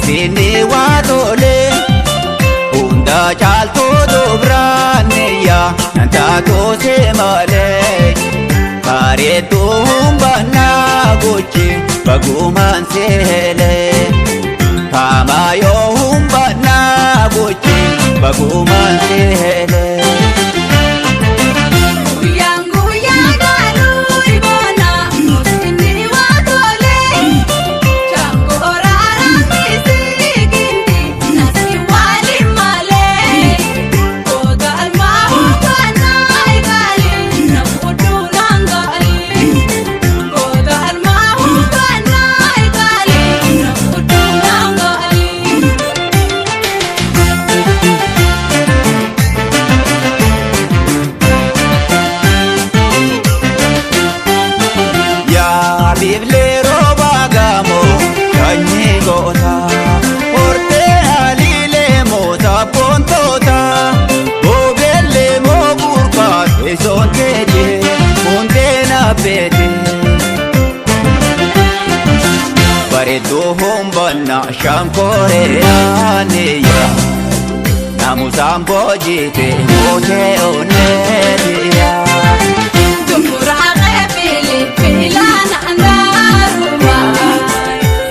Osini watole Hunda chalto dobraneya Nanta to se male Kare to humbana gochi Baguman se hele Kama yo humbana gochi Baguman se hele Bareedduu humbannaa shankoreyaaniya Namusaan boojite mootee onneetiya Dumburaa qeebili fiilaan andaaruma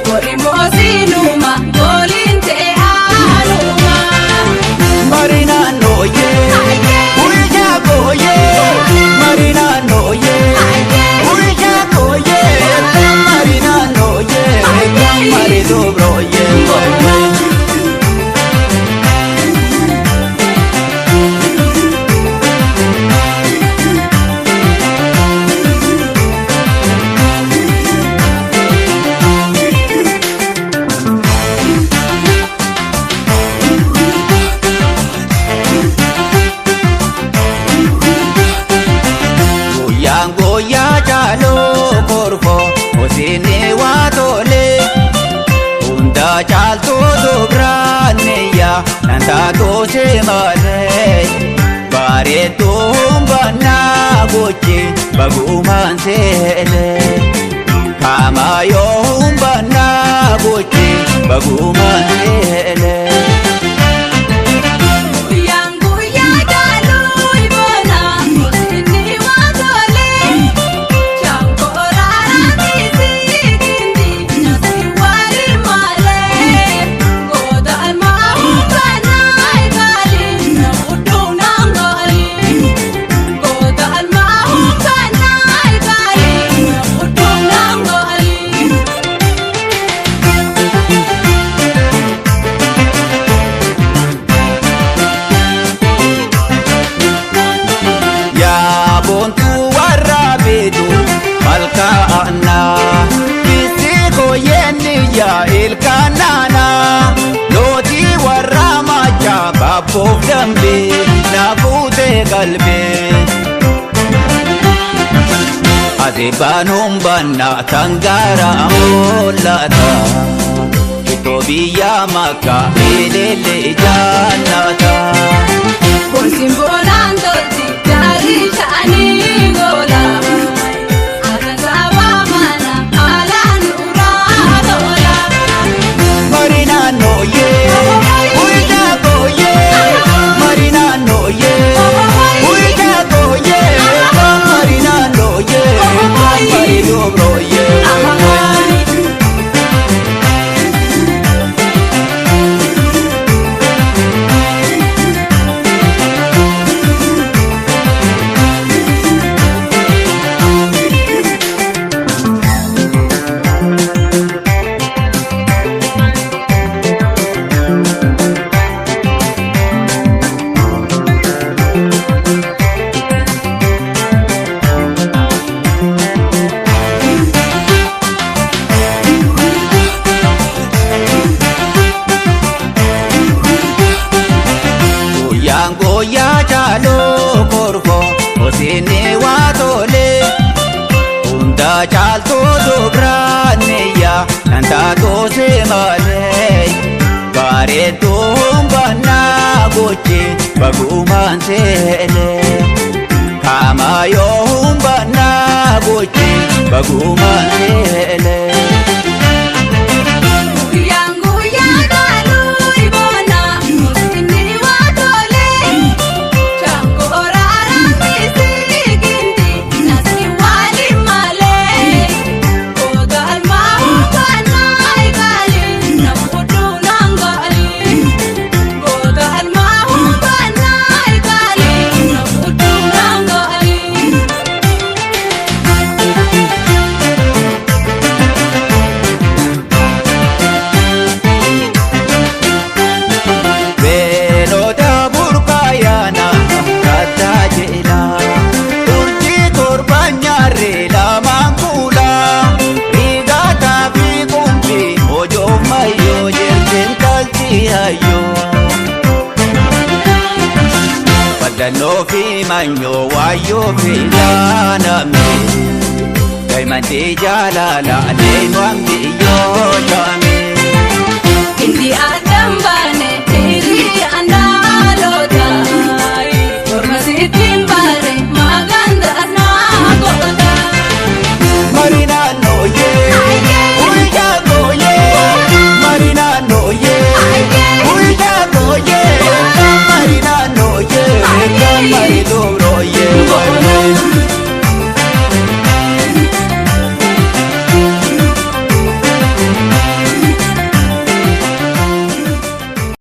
Gori moosinuma goliin ta'e haaluma Marinaan nooyee Uyyaa gooyee Marinaan nooyee Uyyaa gooyee Marinaan nooyee Marido broye Goyang goya jalo korfo osini watole Hunda chalto dobraneya Nanta to se male Bareedduu humbana gochi Baguman se hele Kama yo humbana gochi Baguman se hele Ilkanana Loti warra macha Babboof dambe Naafute qalbe Ati banuun banna Tangaara mul'ata Kitoo biyya makka Ilille jaannata Boonsiin boonaan tolti gaarii sha'anii goola Goya jalo korfo osini watole Hunda chalto dobraneya Nanta to se male Bareedduu humbana gochi Baguman se hele Kama yo humbana gochi Baguman se hele Yang goya manyo wayo filaname daiman te jalala ne wang biyo chame Indi adam bana